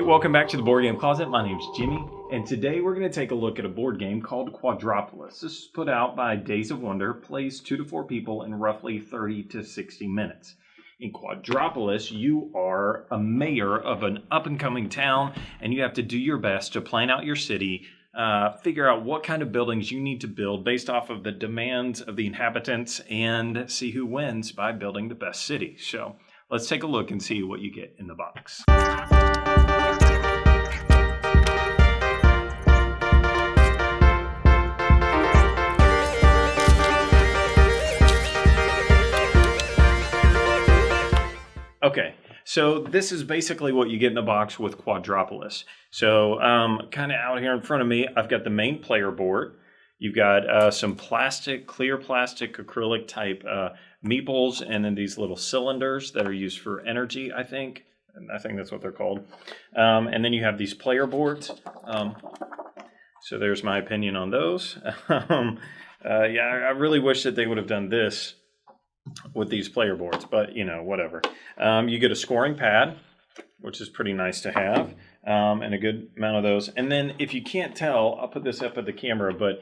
welcome back to the Board Game Closet. My name's Jimmy, and today we're going to take a look at a board game called Quadropolis. This is put out by Days of Wonder, plays 2 to 4 people in roughly 30 to 60 minutes. In Quadropolis, you are a mayor of an up-and-coming town, and you have to do your best to plan out your city, figure out what kind of buildings you need to build based off of the demands of the inhabitants, and see who wins by building the best city. So let's take a look and see what you get in the box. Okay, so this is basically what you get in the box with Quadropolis. So kind of out here in front of me, I've got the main player board. You've got some plastic, clear plastic, acrylic type meeples, and then these little cylinders that are used for energy, I think. I think that's what they're called. And then you have these player boards. So there's my opinion on those. Yeah, I really wish that they would have done this with these player boards, but you know, whatever. You get a scoring pad, which is pretty nice to have, and a good amount of those. And then if you can't tell, I'll put this up at the camera, but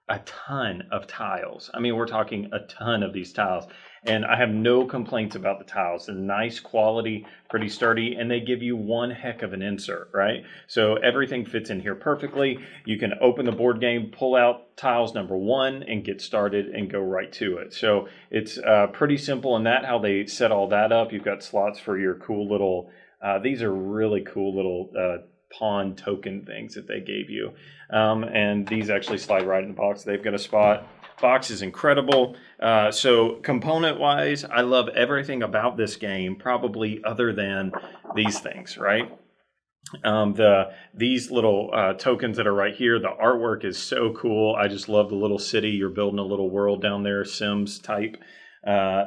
a ton of tiles. I mean, we're talking a ton of these tiles, and I have no complaints about the tiles. They're nice quality, pretty sturdy, and they give you one heck of an insert, right? So everything fits in here perfectly. You can open the board game, pull out tiles number 1, and get started and go right to it. So it's pretty simple in that, how they set all that up. You've got slots for your cool little, these are really cool little pawn token things that they gave you. And these actually slide right in the box. They've got a spot. Box is incredible. So component wise, I love everything about this game, probably other than these things, right? These little tokens that are right here, the artwork is so cool. I just love the little city. You're building a little world down there, Sims type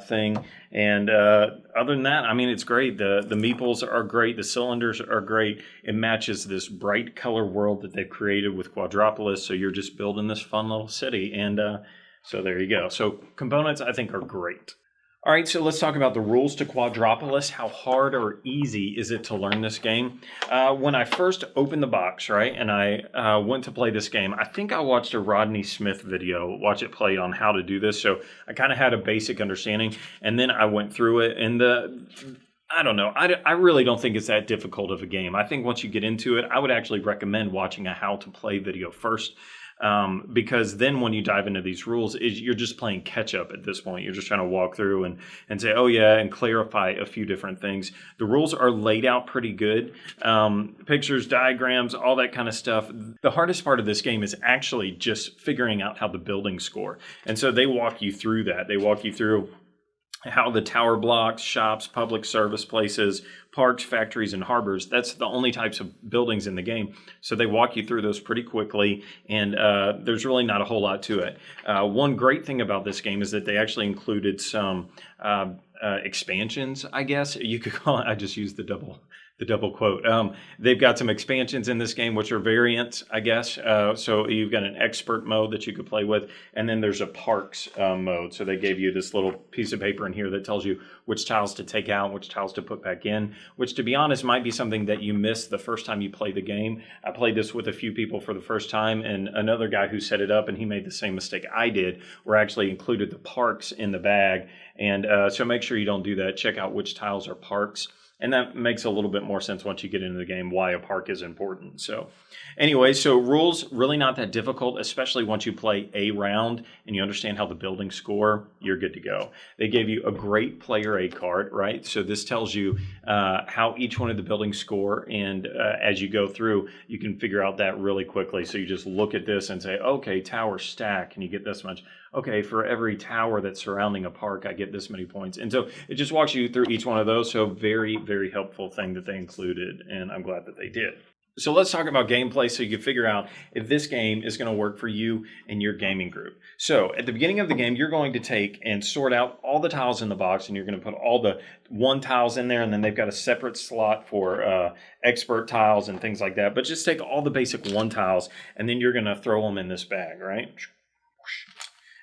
thing. And other than that, I mean, it's great. The meeples are great. The cylinders are great. It matches this bright color world that they've created with Quadropolis. So you're just building this fun little city. And so there you go. So components, I think, are great. All right, so let's talk about the rules to Quadropolis. How hard or easy is it to learn this game? When I first opened the box, right, and I went to play this game, I think I watched a Rodney Smith video, watch it play on how to do this. So I kind of had a basic understanding, and then I went through it, and I don't know. I really don't think it's that difficult of a game. I think once you get into it, I would actually recommend watching a how to play video first. Because then when you dive into these rules, you're just playing catch up at this point. You're just trying to walk through and say, oh yeah, and clarify a few different things. The rules are laid out pretty good. Pictures, diagrams, all that kind of stuff. The hardest part of this game is actually just figuring out how the buildings score. And so they walk you through that. They walk you through how the tower blocks, shops, public service places, parks, factories, and harbors, that's the only types of buildings in the game. So they walk you through those pretty quickly, and there's really not a whole lot to it. One great thing about this game is that they actually included some expansions, I guess. You could call it, I just used the double quote. They've got some expansions in this game, which are variants, I guess. So you've got an expert mode that you could play with, and then there's a parks mode. So they gave you this little piece of paper in here that tells you which tiles to take out, which tiles to put back in, which, to be honest, might be something that you missed the first time you play the game. I played this with a few people for the first time, and another guy who set it up, and he made the same mistake I did, where I actually included the parks in the bag. And so make sure you don't do that. Check out which tiles are parks. And that makes a little bit more sense once you get into the game, why a park is important. So anyway, so rules, really not that difficult, especially once you play a round and you understand how the buildings score, you're good to go. They gave you a great player aid card, right? So this tells you how each one of the buildings score. And as you go through, you can figure out that really quickly. So you just look at this and say, okay, tower stack, and you get this much. Okay, for every tower that's surrounding a park, I get this many points. And so it just walks you through each one of those. So very, very helpful thing that they included, and I'm glad that they did. So let's talk about gameplay so you can figure out if this game is going to work for you and your gaming group. So at the beginning of the game, you're going to take and sort out all the tiles in the box, and you're going to put all the 1 tiles in there, and then they've got a separate slot for expert tiles and things like that. But just take all the basic 1 tiles, and then you're going to throw them in this bag, right?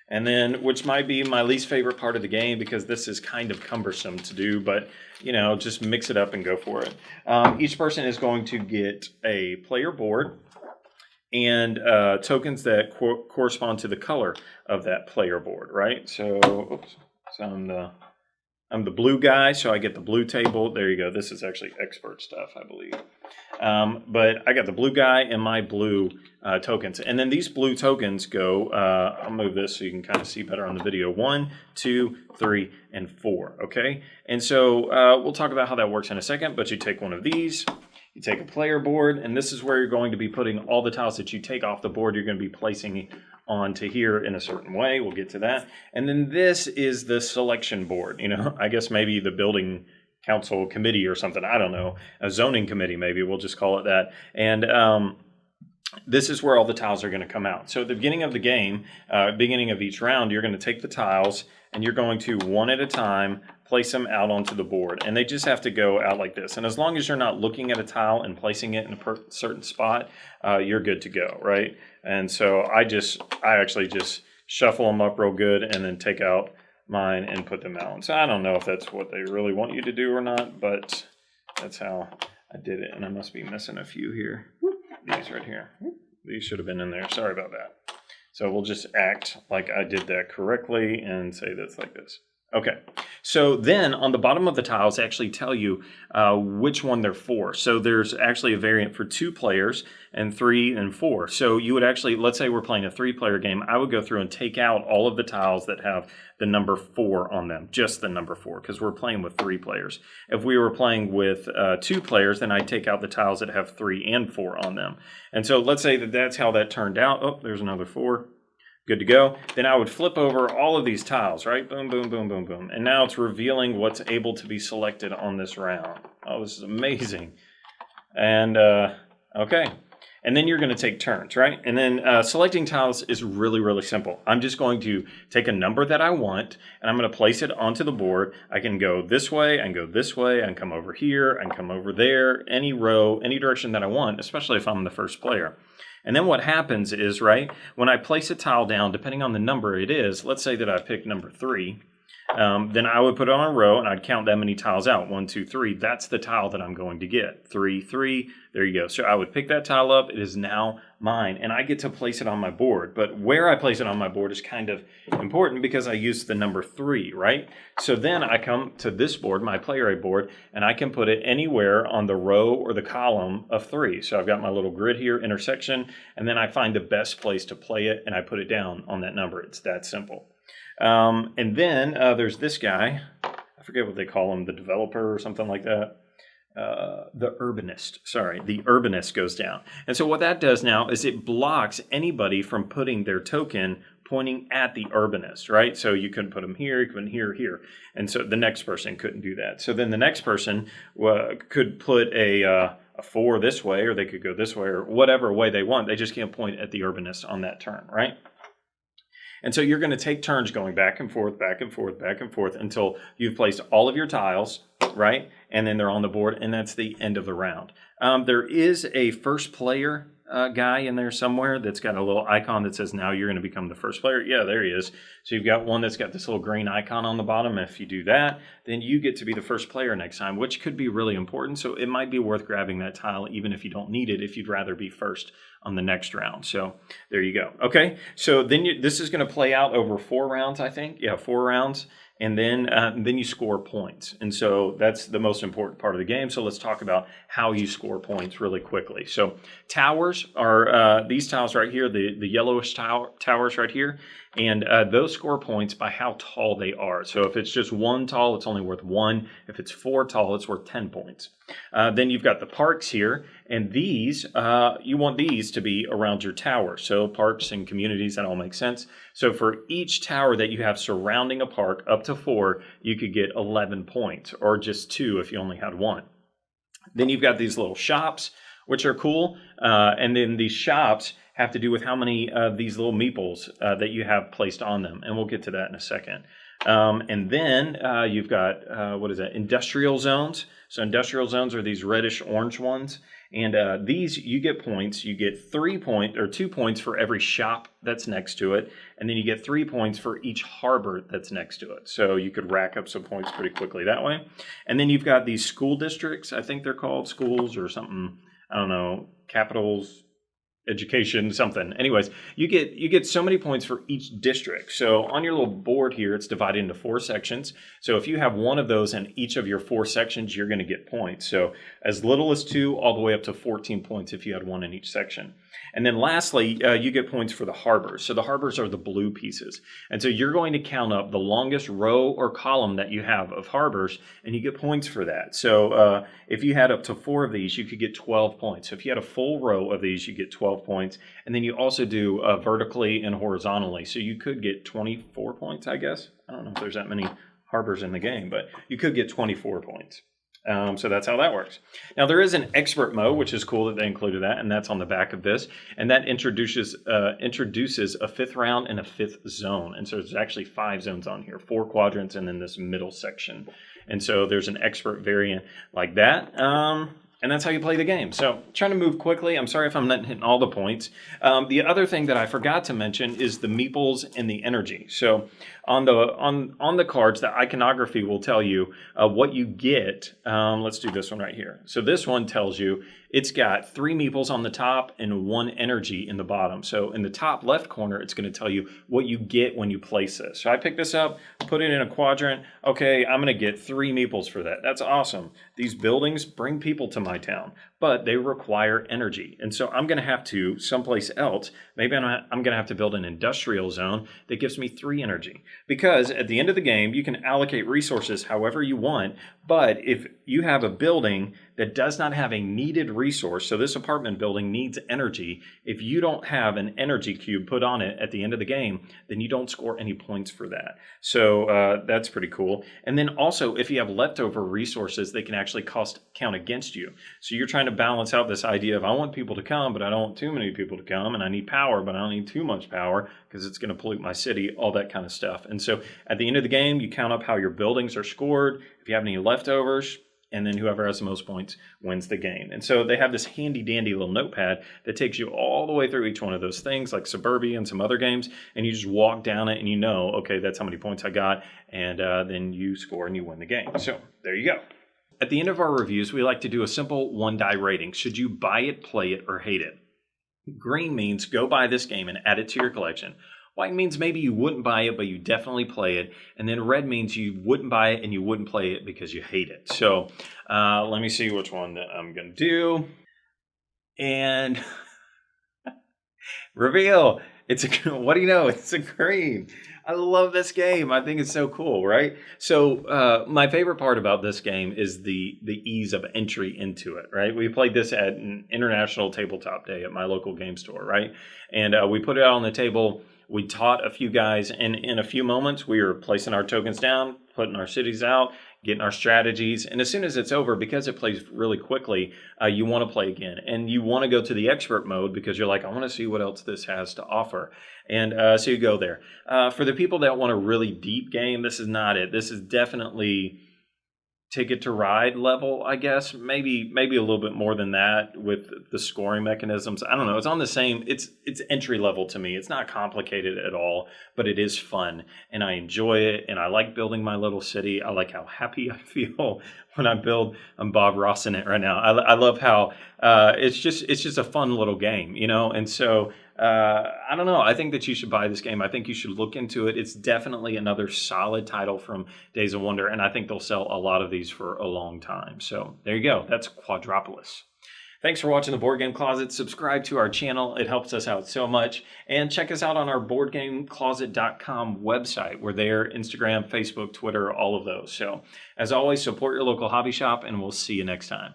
And then, which might be my least favorite part of the game because this is kind of cumbersome to do, but you know, just mix it up and go for it. Each person is going to get a player board and tokens that correspond to the color of that player board, right? So, oops, so I'm the blue guy, so I get the blue table. There you go. This is actually expert stuff, I believe. But I got the blue guy and my blue tokens. And then these blue tokens go, I'll move this so you can kind of see better on the video. 1, 2, 3, and 4, okay? And so we'll talk about how that works in a second, but you take one of these, you take a player board, and this is where you're going to be putting all the tiles that you take off the board. You're going to be placing onto here in a certain way. We'll get to that. And then this is the selection board. You know, I guess maybe the building council committee or something. I don't know. A zoning committee, maybe. We'll just call it that. And this is where all the tiles are going to come out. So at the beginning of the game, beginning of each round, you're going to take the tiles and you're going to, one at a time, place them out onto the board. And they just have to go out like this. And as long as you're not looking at a tile and placing it in a certain spot, you're good to go, right? And so I actually just shuffle them up real good and then take out mine and put them out. So I don't know if that's what they really want you to do or not, but that's how I did it. And I must be missing a few here. These right here. These should have been in there. Sorry about that. So we'll just act like I did that correctly and say that's like this. Okay, so then on the bottom of the tiles actually tell you which one they're for. So there's actually a variant for 2 players and 3 and 4. So you would actually, let's say we're playing a 3-player game, I would go through and take out all of the tiles that have the number 4 on them, just the number 4, because we're playing with 3 players. If we were playing with 2 players, then I'd take out the tiles that have 3 and 4 on them. And so let's say that that's how that turned out. Oh, there's another 4. Good to go. Then I would flip over all of these tiles, right? Boom, boom, boom, boom, boom. And now it's revealing what's able to be selected on this round. Oh, this is amazing. And, okay. And then you're going to take turns, right? And then selecting tiles is really, really simple. I'm just going to take a number that I want, and I'm going to place it onto the board. I can go this way, and go this way, and come over here, and come over there, any row, any direction that I want, especially if I'm the first player. And then what happens is, right, when I place a tile down, depending on the number it is, let's say that I pick number 3, then I would put it on a row and I'd count that many tiles out. 1, 2, 3. That's the tile that I'm going to get. 3, 3. There you go. So I would pick that tile up. It is now mine, and I get to place it on my board. But where I place it on my board is kind of important because I used the number 3, right? So then I come to this board, my player A board, and I can put it anywhere on the row or the column of 3. So I've got my little grid here, intersection, and then I find the best place to play it, and I put it down on that number. It's that simple. And then there's this guy. I forget what they call him, the developer or something like that. The urbanist. Sorry, the urbanist goes down. And so what that does now is it blocks anybody from putting their token pointing at the urbanist, right? So you couldn't put them here, you couldn't here, here. And so the next person couldn't do that. So then the next person could put a 4 this way, or they could go this way, or whatever way they want. They just can't point at the urbanist on that turn, right? And so you're going to take turns going back and forth, back and forth, back and forth until you've placed all of your tiles, right? And then they're on the board, and that's the end of the round. There is a first player guy in there somewhere that's got a little icon that says now you're going to become the first player. Yeah, there he is. So you've got one that's got this little green icon on the bottom. If you do that, then you get to be the first player next time, which could be really important. So it might be worth grabbing that tile even if you don't need it, if you'd rather be first on the next round. So there you go. Okay, so then this is going to play out over 4 rounds, I think. Yeah, 4 rounds. And then you score points. And so that's the most important part of the game. So let's talk about how you score points really quickly. So towers are these tiles right here, the yellowish towers right here. And those score points by how tall they are. So if it's just 1 tall, it's only worth 1. If it's 4 tall, it's worth 10 points. Then you've got the parks here. And these, you want these to be around your tower. So parks and communities, that all makes sense. So for each tower that you have surrounding a park, up to 4, you could get 11 points, or just 2 if you only had 1. Then you've got these little shops, which are cool. And then these shops have to do with how many of these little meeples that you have placed on them. And we'll get to that in a second. And then you've got, industrial zones. So industrial zones are these reddish orange ones. And these, you get points. You get 2 points for every shop that's next to it. And then you get 3 points for each harbor that's next to it. So you could rack up some points pretty quickly that way. And then you've got these school districts. I think they're called schools or something. I don't know, capitals, education, something. Anyways, you get so many points for each district. So on your little board here, it's divided into 4 sections. So if you have one of those in each of your 4 sections, you're going to get points. So as little as 2 all the way up to 14 points if you had one in each section. And then lastly, you get points for the harbors. So the harbors are the blue pieces. And so you're going to count up the longest row or column that you have of harbors, and you get points for that. So if you had up to 4 of these, you could get 12 points. So if you had a full row of these, you get 12 points. And then you also do vertically and horizontally. So you could get 24 points, I guess. I don't know if there's that many harbors in the game, but you could get 24 points. So that's how that works. Now there is an expert mode, which is cool that they included that, and that's on the back of this. And that introduces a 5th round and a 5th zone. And so there's actually 5 zones on here, 4 quadrants, and then this middle section. And so there's an expert variant like that. And that's how you play the game. So trying to move quickly. I'm sorry if I'm not hitting all the points. The other thing that I forgot to mention is the meeples and the energy. So on the cards, the iconography will tell you what you get. Let's do this one right here. So this one tells you it's got 3 meeples on the top and 1 energy in the bottom. So in the top left corner, it's going to tell you what you get when you place this. So I pick this up, put it in a quadrant. Okay, I'm going to get 3 meeples for that. That's awesome. These buildings bring people to my town, but they require energy. And so I'm going to have to, someplace else, maybe I'm going to have to build an industrial zone that gives me 3 energy. Because at the end of the game, you can allocate resources however you want, but if you have a building that does not have a needed resource, so this apartment building needs energy, if you don't have an energy cube put on it at the end of the game, then you don't score any points for that. So that's pretty cool. And then also, if you have leftover resources, they can actually count against you. So you're trying to balance out this idea of I want people to come, but I don't want too many people to come, and I need power, but I don't need too much power because it's going to pollute my city, all that kind of stuff. And so at the end of the game, you count up how your buildings are scored, if you have any leftovers, and then whoever has the most points wins the game. And so they have this handy dandy little notepad that takes you all the way through each one of those things, like Suburbia and some other games, and you just walk down it and you know, okay, that's how many points I got, and then you score and you win the game. So there you go. At the end of our reviews, we like to do a simple 1-die rating. Should you buy it, play it, or hate it? Green means go buy this game and add it to your collection. White means maybe you wouldn't buy it, but you definitely play it. And then red means you wouldn't buy it and you wouldn't play it because you hate it. So let me see which one that I'm going to do. And reveal. What do you know? It's a green. I love this game. I think it's so cool, right? So my favorite part about this game is the ease of entry into it, right? We played this at an International Tabletop Day at my local game store, right? And we put it out on the table. We taught a few guys, and in a few moments, we were placing our tokens down, putting our cities out, getting our strategies. And as soon as it's over, because it plays really quickly, you want to play again. And you want to go to the expert mode because you're like, I want to see what else this has to offer. And so you go there. For the people that want a really deep game, this is not it. This is definitely Ticket to Ride level, I guess. Maybe a little bit more than that with the scoring mechanisms. I don't know. It's on the same, it's entry level to me. It's not complicated at all, but it is fun and I enjoy it and I like building my little city. I like how happy I feel when I build. I'm Bob Ross in it right now. I love how it's just a fun little game, you know? And so I don't know. I think that you should buy this game. I think you should look into it. It's definitely another solid title from Days of Wonder, and I think they'll sell a lot of these for a long time. So there you go. That's Quadropolis. Thanks for watching the Board Game Closet. Subscribe to our channel. It helps us out so much. And check us out on our BoardGameCloset.com website. We're there, Instagram, Facebook, Twitter, all of those. So as always, support your local hobby shop, and we'll see you next time.